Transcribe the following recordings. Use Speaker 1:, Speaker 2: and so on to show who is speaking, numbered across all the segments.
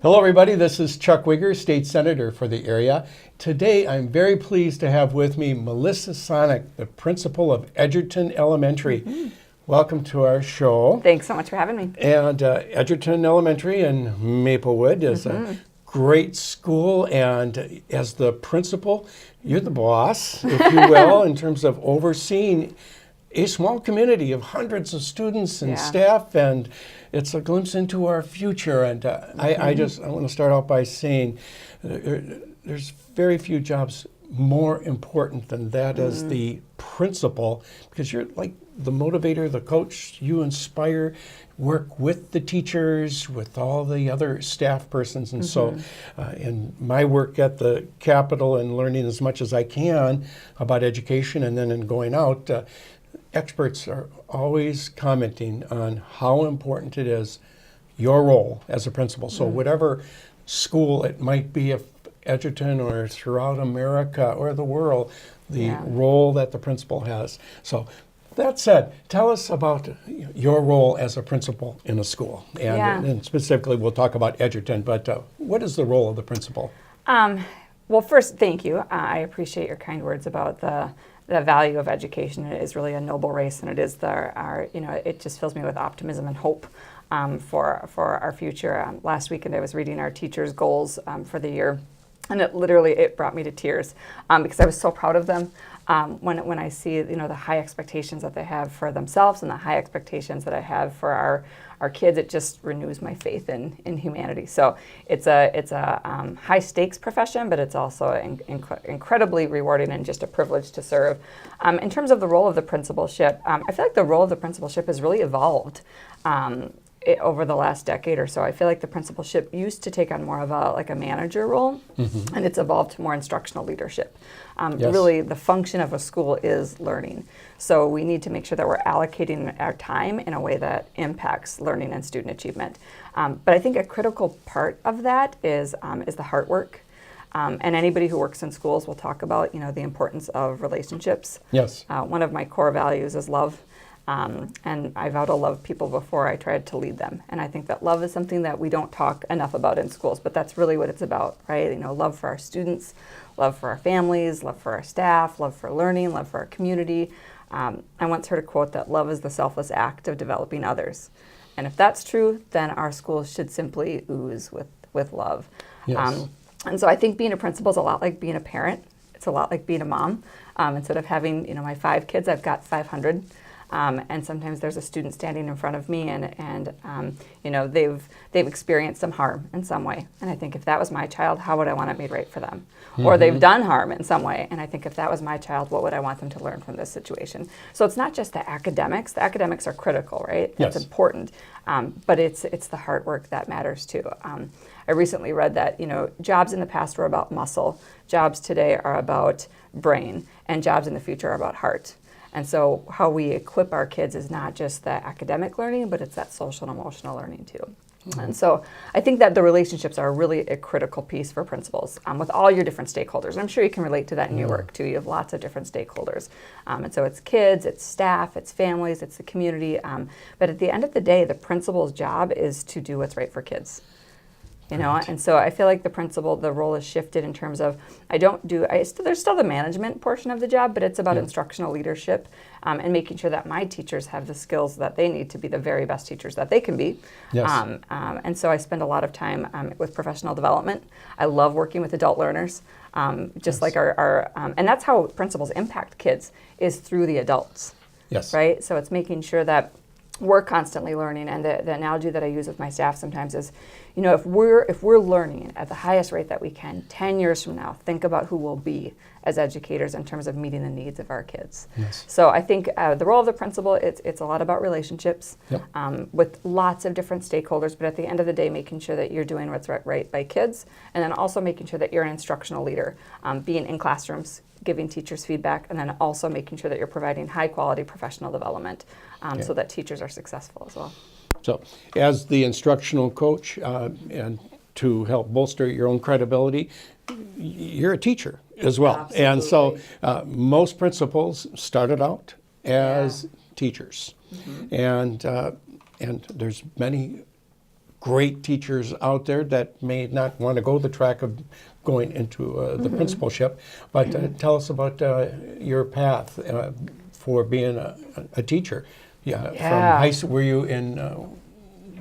Speaker 1: Hello everybody, this is Chuck Wiger, State Senator for the area. Today I'm very pleased to have with me Melissa Sonnek, the principal of Edgerton Elementary. Welcome to our show.
Speaker 2: Thanks so much for having me.
Speaker 1: And Edgerton Elementary in Maplewood is a great school, and as the principal, you're the boss, if you will, in terms of overseeing a small community of hundreds of students and staff, and it's a glimpse into our future. And I want to start out by saying there's very few jobs more important than that as the principal, because you're like the motivator, the coach. You inspire, work with the teachers, with all the other staff persons. And so in my work at the Capitol and learning as much as I can about education, and then in going out, experts are always commenting on how important it is, your role as a principal. So whatever school it might be, if Edgerton or throughout America or the world, the role that the principal has. So that said, tell us about your role as a principal in a school. And specifically, we'll talk about Edgerton, but what is the role of the principal?
Speaker 2: Well, first, thank you. I appreciate your kind words about the value of education. It is really a noble race, and it is it just fills me with optimism and hope for our future. Last weekend, I was reading our teachers' goals for the year, and it brought me to tears because I was so proud of them. When I see the high expectations that they have for themselves and the high expectations that I have for our kids, it just renews my faith in humanity. So it's a high stakes profession, but it's also incredibly rewarding and just a privilege to serve. In terms of the role of the principalship, I feel like the role of the principalship has really evolved over the last decade or so. I feel like the principalship used to take on more of a manager role, and it's evolved to more instructional leadership. Really, the function of a school is learning. So we need to make sure that we're allocating our time in a way that impacts learning and student achievement. But I think a critical part of that is the heart work. And anybody who works in schools will talk about the importance of relationships.
Speaker 1: Yes.
Speaker 2: One of my core values is love. And I vow to love people before I try to lead them. And I think that love is something that we don't talk enough about in schools, but that's really what it's about, right? Love for our students, love for our families, love for our staff, love for learning, love for our community. I once heard a quote that love is the selfless act of developing others. And if that's true, then our schools should simply ooze with love.
Speaker 1: Yes.
Speaker 2: And so I think being a principal is a lot like being a parent. It's a lot like being a mom. Instead of having my 5 kids, I've got 500. And sometimes there's a student standing in front of me, and they've experienced some harm in some way. And I think if that was my child, how would I want it made right for them? Or they've done harm in some way, and I think if that was my child, what would I want them to learn from this situation? So it's not just the academics. The academics are critical, right? That's important. But it's the hard work that matters too. I recently read that jobs in the past were about muscle, jobs today are about brain, and jobs in the future are about heart. And so how we equip our kids is not just the academic learning, but it's that social and emotional learning too. And so I think that the relationships are really a critical piece for principals with all your different stakeholders. And I'm sure you can relate to that in your work too. You have lots of different stakeholders. And so it's kids, it's staff, it's families, it's the community. But at the end of the day, the principal's job is to do what's right for kids. And so I feel like the role is shifted in terms of there's still the management portion of the job, but it's about instructional leadership and making sure that my teachers have the skills that they need to be the very best teachers that they can be.
Speaker 1: Yes.
Speaker 2: And so I spend a lot of time with professional development. I love working with adult learners, like our and that's how principals impact kids is through the adults.
Speaker 1: Yes.
Speaker 2: Right? So it's making sure that we're constantly learning, and the analogy that I use with my staff sometimes is, if we're learning at the highest rate that we can, 10 years from now, think about who we'll be as educators in terms of meeting the needs of our kids.
Speaker 1: Yes.
Speaker 2: So I think the role of the principal, it's a lot about relationships with lots of different stakeholders, but at the end of the day, making sure that you're doing what's right by kids, and then also making sure that you're an instructional leader, being in classrooms, giving teachers feedback, and then also making sure that you're providing high quality professional development so that teachers are successful as well.
Speaker 1: So as the instructional coach and to help bolster your own credibility, you're a teacher as well.
Speaker 2: Absolutely.
Speaker 1: And so most principals started out as teachers. And there's many great teachers out there that may not want to go the track of going into the principalship. But tell us about your path for being a teacher. Yeah. From high school, were you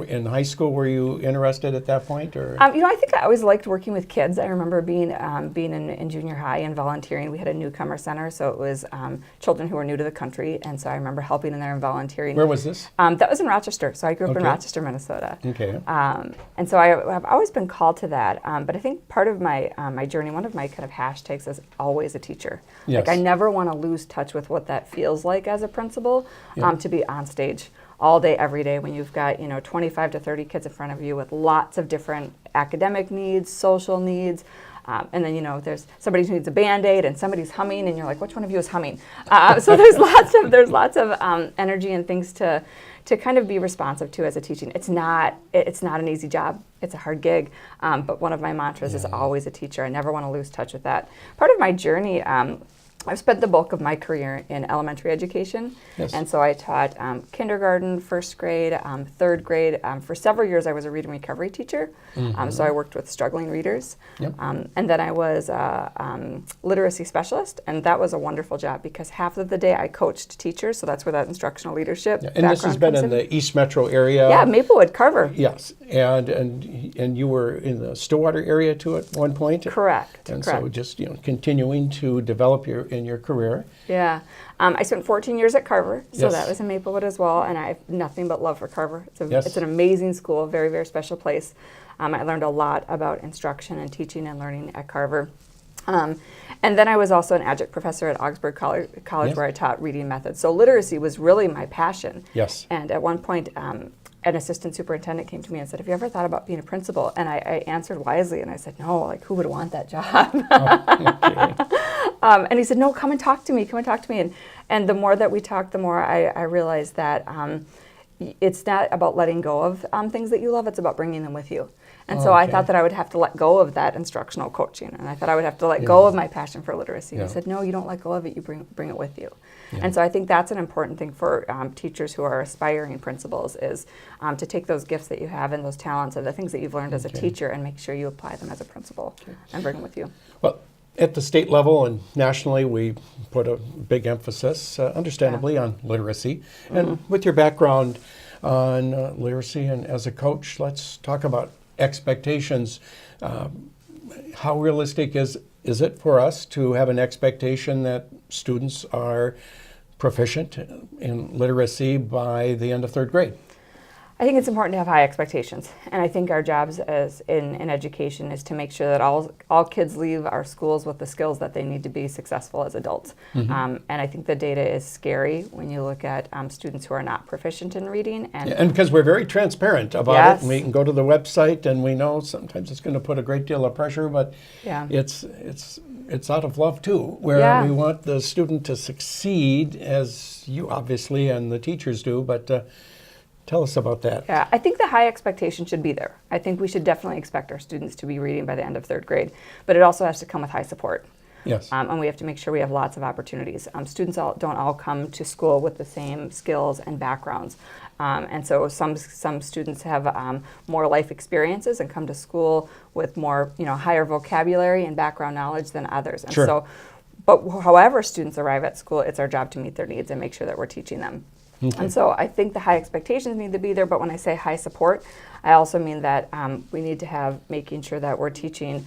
Speaker 1: in high school? Were you interested at that point, or?
Speaker 2: I think I always liked working with kids. I remember being in junior high and volunteering. We had a newcomer center, so it was children who were new to the country, and so I remember helping in there and volunteering.
Speaker 1: Where was this?
Speaker 2: That was in Rochester. So I grew up in Rochester, Minnesota.
Speaker 1: Okay.
Speaker 2: And so I've always been called to that. But I think part of my my journey, one of my kind of hashtags is always a teacher.
Speaker 1: Yes.
Speaker 2: Like I never want to lose touch with what that feels like as a principal, to be on stage all day, every day, when you've got 25 to 30 kids in front of you with lots of different academic needs, social needs, and then there's somebody who needs a Band-Aid and somebody's humming, and you're like, which one of you is humming? So there's lots of energy and things to kind of be responsive to as a teaching. It's not an easy job. It's a hard gig, but one of my mantras is always a teacher. I never want to lose touch with that. Part of my journey. I've spent the bulk of my career in elementary education, and so I taught kindergarten, first grade, third grade. For several years, I was a reading recovery teacher, so I worked with struggling readers. And then I was a literacy specialist, and that was a wonderful job because half of the day I coached teachers, so that's where that instructional leadership
Speaker 1: And this has been in the East Metro area?
Speaker 2: Yeah, Maplewood, Carver.
Speaker 1: Yes, and you were in the Stillwater area too at one point?
Speaker 2: Correct.
Speaker 1: And so just continuing to develop in your career.
Speaker 2: Yeah. I spent 14 years at Carver, so
Speaker 1: Yes.
Speaker 2: that was in Maplewood as well, and I have nothing but love for Carver.
Speaker 1: Yes.
Speaker 2: It's an amazing school, very, very special place. I learned a lot about instruction and teaching and learning at Carver. And then I was also an adjunct professor at Augsburg College
Speaker 1: Yes.
Speaker 2: where I taught reading methods. So literacy was really my passion.
Speaker 1: Yes.
Speaker 2: And at one point, an assistant superintendent came to me and said, have you ever thought about being a principal? And I answered wisely, and I said, no, like who would want that job? And he said, no, come and talk to me, And the more that we talked, the more I realized that it's not about letting go of things that you love, it's about bringing them with you. And so I thought that I would have to let go of that instructional coaching, and I thought I would have to let go of my passion for literacy. And he said, no, you don't let go of it, you bring it with you. And so I think that's an important thing for teachers who are aspiring principals is to take those gifts that you have and those talents and the things that you've learned as a teacher and make sure you apply them as a principal and bring them with you.
Speaker 1: Well, at the state level and nationally, we put a big emphasis, understandably, on literacy. And with your background on literacy and as a coach, let's talk about expectations. How realistic is it for us to have an expectation that students are proficient in literacy by the end of third grade?
Speaker 2: I think it's important to have high expectations, and I think our jobs as in education is to make sure that all kids leave our schools with the skills that they need to be successful as adults. And I think the data is scary when you look at students who are not proficient in reading. And
Speaker 1: because we're very transparent about it, and we can go to the website, and we know sometimes it's going to put a great deal of pressure, but it's out of love too, where we want the student to succeed, as you obviously and the teachers do, but tell us about that.
Speaker 2: Yeah, I think the high expectation should be there. I think we should definitely expect our students to be reading by the end of third grade, but it also has to come with high support.
Speaker 1: Yes.
Speaker 2: And we have to make sure we have lots of opportunities. Students don't all come to school with the same skills and backgrounds. And so some students have more life experiences and come to school with more, higher vocabulary and background knowledge than others. And but however students arrive at school, it's our job to meet their needs and make sure that we're teaching them. And so I think the high expectations need to be there, but when I say high support, I also mean that we need to have making sure that we're teaching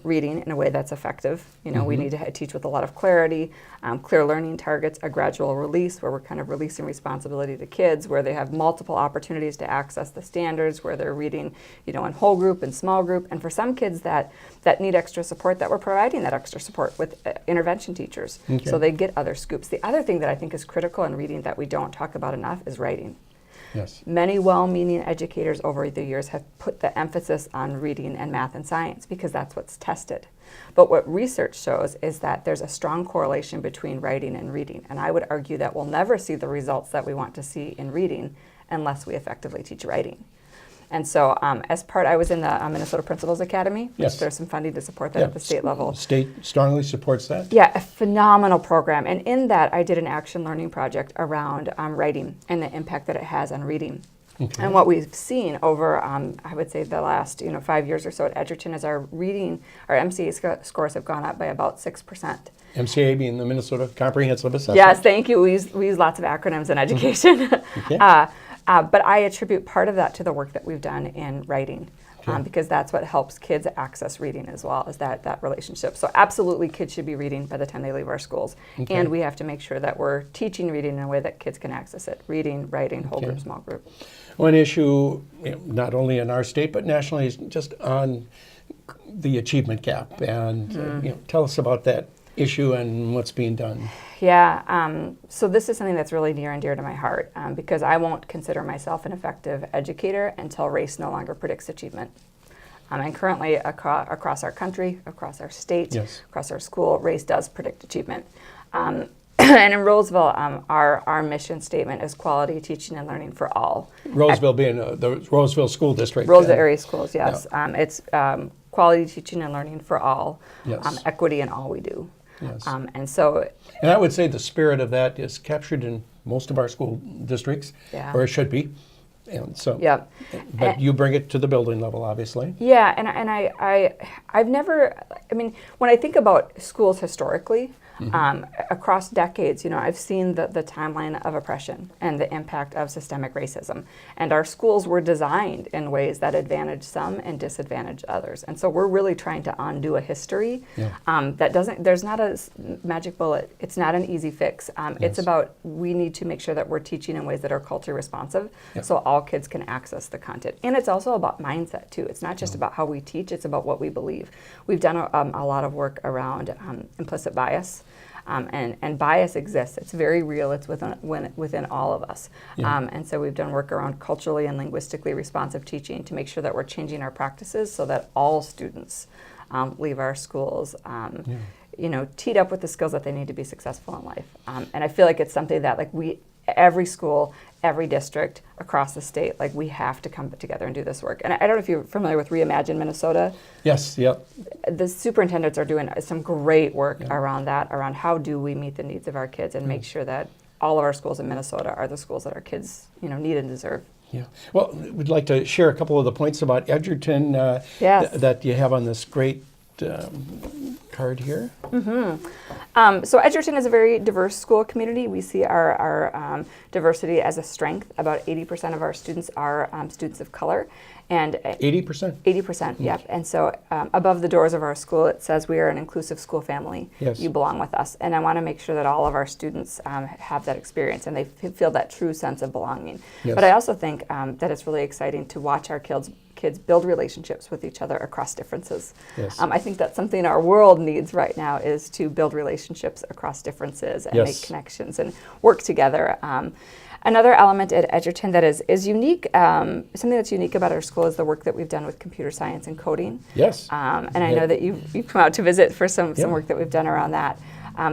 Speaker 2: reading in a way that's effective. We need to teach with a lot of clarity, clear learning targets, a gradual release where we're kind of releasing responsibility to kids, where they have multiple opportunities to access the standards, where they're reading, in whole group and small group. And for some kids that need extra support, that we're providing that extra support with intervention teachers, so they get other scoops. The other thing that I think is critical in reading that we don't talk about enough is writing.
Speaker 1: Yes.
Speaker 2: Many well-meaning educators over the years have put the emphasis on reading and math and science because that's what's tested. But what research shows is that there's a strong correlation between writing and reading. And I would argue that we'll never see the results that we want to see in reading unless we effectively teach writing. And so I was in the Minnesota Principals Academy.
Speaker 1: Yes.
Speaker 2: There's some funding to support that at the state level.
Speaker 1: State strongly supports that?
Speaker 2: Yeah, a phenomenal program. And in that, I did an action learning project around writing and the impact that it has on reading. And what we've seen over, I would say, the last 5 years or so at Edgerton is our MCA scores have gone up by about 6%.
Speaker 1: MCA being the Minnesota Comprehensive Assessment.
Speaker 2: Yes, thank you. We use lots of acronyms in education.
Speaker 1: Okay.
Speaker 2: But I attribute part of that to the work that we've done in writing.
Speaker 1: Okay.
Speaker 2: Because that's what helps kids access reading as well, is that relationship. So absolutely, kids should be reading by the time they leave our schools.
Speaker 1: Okay.
Speaker 2: And we have to make sure that we're teaching reading in a way that kids can access it. Reading, writing, whole
Speaker 1: Okay.
Speaker 2: group, small group.
Speaker 1: One issue, not only in our state but nationally, is just on the achievement gap. And tell us about that issue and what's being done.
Speaker 2: Yeah, so this is something that's really near and dear to my heart because I won't consider myself an effective educator until race no longer predicts achievement. And currently across our country, across our state,
Speaker 1: Yes.
Speaker 2: across our school, race does predict achievement. And in Roseville, our mission statement is quality teaching and learning for all.
Speaker 1: Roseville being the Roseville School District.
Speaker 2: Roseville area schools, yes. It's quality teaching and learning for all,
Speaker 1: Yes.
Speaker 2: equity in all we do.
Speaker 1: Yes.
Speaker 2: And so
Speaker 1: And I would say the spirit of that is captured in most of our school districts,
Speaker 2: Yeah.
Speaker 1: or it should be. And so,
Speaker 2: yeah.
Speaker 1: but you bring it to the building level, obviously.
Speaker 2: Yeah, and I've never, when I think about schools historically, across decades, I've seen the timeline of oppression and the impact of systemic racism. And our schools were designed in ways that advantage some and disadvantage others. And so we're really trying to undo a history there's not a magic bullet. It's not an easy fix. It's about, we need to make sure that we're teaching in ways that are culturally responsive so all kids can access the content. And it's also about mindset too. It's not just about how we teach, it's about what we believe. We've done a lot of work around implicit bias. And bias exists. It's very real. It's within all of us. And so we've done work around culturally and linguistically responsive teaching to make sure that we're changing our practices so that all students leave our schools teed up with the skills that they need to be successful in life. And I feel like it's something that every school, every district across the state, we have to come together and do this work. And I don't know if you're familiar with Reimagine Minnesota.
Speaker 1: Yes, yep.
Speaker 2: The superintendents are doing some great work around that, around how do we meet the needs of our kids and make sure that all of our schools in Minnesota are the schools that our kids, need and deserve.
Speaker 1: Yeah. Well, we'd like to share a couple of the points about Edgerton
Speaker 2: Yes.
Speaker 1: that you have on this great card here.
Speaker 2: So Edgerton is a very diverse school community. We see our diversity as a strength. About 80% of our students are students of color. And
Speaker 1: 80%?
Speaker 2: 80%, yep. And so above the doors of our school, it says we are an inclusive school family.
Speaker 1: Yes.
Speaker 2: You belong with us. And I want to make sure that all of our students have that experience and they feel that true sense of belonging.
Speaker 1: Yes.
Speaker 2: But I also think that it's really exciting to watch our kids build relationships with each other across differences.
Speaker 1: Yes.
Speaker 2: I think that's something our world needs right now, is to build relationships across differences and make connections and work together. Another element at Edgerton that is unique, something that's unique about our school, is the work that we've done with computer science and coding.
Speaker 1: Yes.
Speaker 2: And I know that you've come out to visit for some work that we've done around that.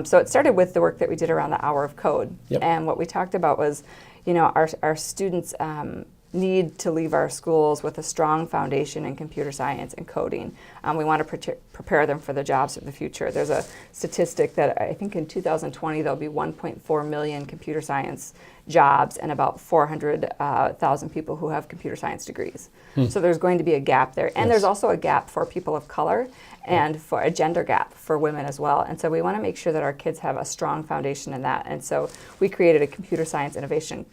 Speaker 2: So it started with the work that we did around the Hour of Code.
Speaker 1: Yep.
Speaker 2: And what we talked about was, our students need to leave our schools with a strong foundation in computer science and coding. We want to prepare them for the jobs of the future. There's a statistic that I think in 2020 there'll be 1.4 million computer science jobs and about 400,000 people who have computer science degrees. So there's going to be a gap there. And there's also a gap for people of color and for a gender gap for women as well. And so we want to make sure that our kids have a strong foundation in that. And so we created a computer science innovation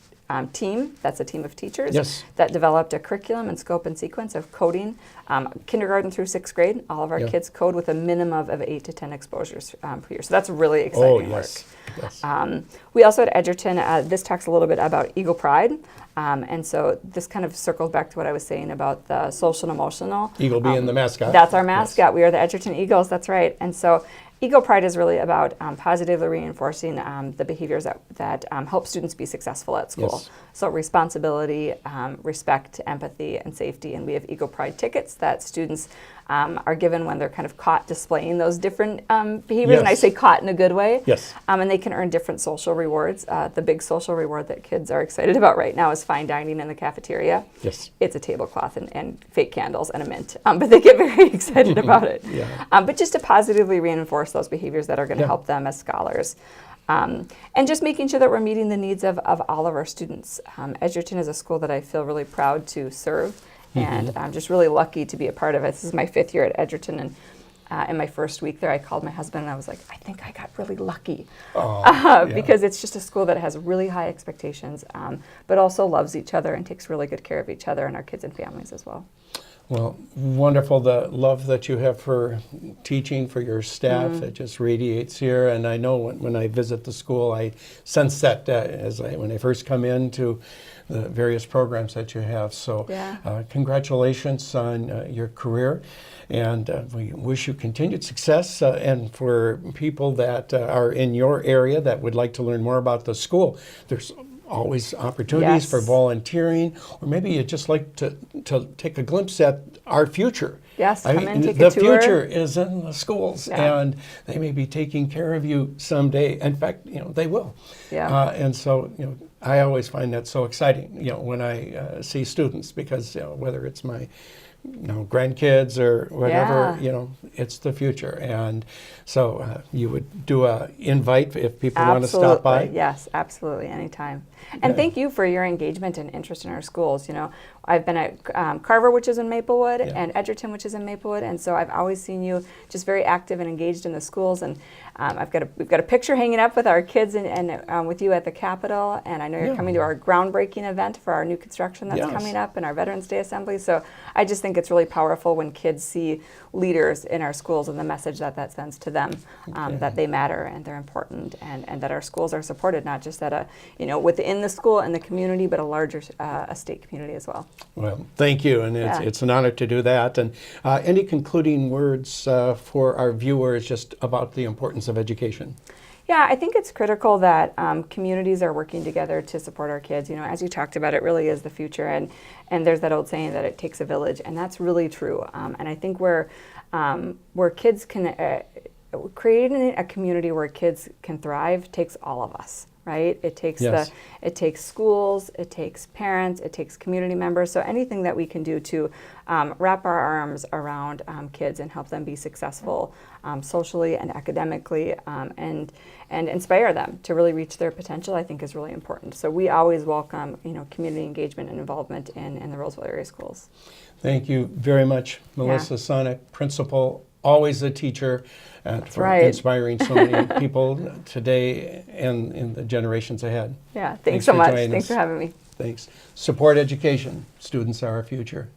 Speaker 2: team. That's a team of teachers that developed a curriculum and scope and sequence of coding, kindergarten through 6th grade. All of our kids code with a minimum of 8 to 10 exposures per year. So that's really exciting work.
Speaker 1: Yes.
Speaker 2: We also at Edgerton, this talks a little bit about Eagle Pride. And so this kind of circles back to what I was saying about the social and emotional.
Speaker 1: Eagle being the mascot.
Speaker 2: That's our mascot. Yes. We are the Edgerton Eagles. That's right. And so Eagle Pride is really about positively reinforcing the behaviors that help students be successful at school.
Speaker 1: Yes.
Speaker 2: So responsibility, respect, empathy, and safety. And we have Eagle Pride tickets that students are given when they're kind of caught displaying those different behaviors.
Speaker 1: Yes.
Speaker 2: And I say caught in a good way.
Speaker 1: Yes.
Speaker 2: And they can earn different social rewards. The big social reward that kids are excited about right now is fine dining in the cafeteria.
Speaker 1: Yes.
Speaker 2: It's a tablecloth and fake candles and a mint. But they get very excited about it.
Speaker 1: Yeah.
Speaker 2: But just to positively reinforce those behaviors that are going to help them as scholars. And just making sure that we're meeting the needs of all of our students. Edgerton is a school that I feel really proud to serve, and I'm just really lucky to be a part of it. This is my 5th year at Edgerton, and in my first week there, I called my husband and I was like, I think I got really lucky. Because it's just a school that has really high expectations, but also loves each other and takes really good care of each other and our kids and families as well.
Speaker 1: Well, wonderful, the love that you have for teaching, for your staff. It just radiates here. And I know when I visit the school, I sense that when I first come into the various programs that you have. So congratulations on your career. And we wish you continued success. And for people that are in your area that would like to learn more about the school, there's always opportunities for volunteering, or maybe you'd just like to take a glimpse at our future.
Speaker 2: Yes, come in, take a
Speaker 1: the
Speaker 2: tour.
Speaker 1: future is in the schools, and they may be taking care of you someday. In fact, they will. And so, I always find that so exciting, when I see students, because whether it's my grandkids or whatever, it's the future. And so you would do a invite if people want to stop by?
Speaker 2: Yes, absolutely, anytime. And thank you for your engagement and interest in our schools. I've been at Carver, which is in Maplewood, and Edgerton, which is in Maplewood, and so I've always seen you just very active and engaged in the schools. And we've got a picture hanging up with our kids and with you at the Capitol, and I know you're coming to our groundbreaking event for our new construction that's coming up and our Veterans Day Assembly. So I just think it's really powerful when kids see leaders in our schools and the message that sends to them, that they matter and they're important, and that our schools are supported, not just at within the school and the community, but a larger a state community as well.
Speaker 1: Well, thank you, and it's an honor to do that. And any concluding words for our viewers just about the importance of education?
Speaker 2: Yeah, I think it's critical that communities are working together to support our kids. As you talked about, it really is the future, and there's that old saying that it takes a village, and that's really true. And I think where kids can, creating a community where kids can thrive takes all of us. Right? It takes it takes schools, it takes parents, it takes community members. So anything that we can do to wrap our arms around kids and help them be successful socially and academically, and inspire them to really reach their potential, I think is really important. So we always welcome community engagement and involvement in the Roseville area schools. Thank you very much, Melissa Sonnek, principal, always a teacher. For inspiring so many people today and in the generations ahead. Yeah, thanks so much. Thanks for having me. Thanks. Support education. Students are our future.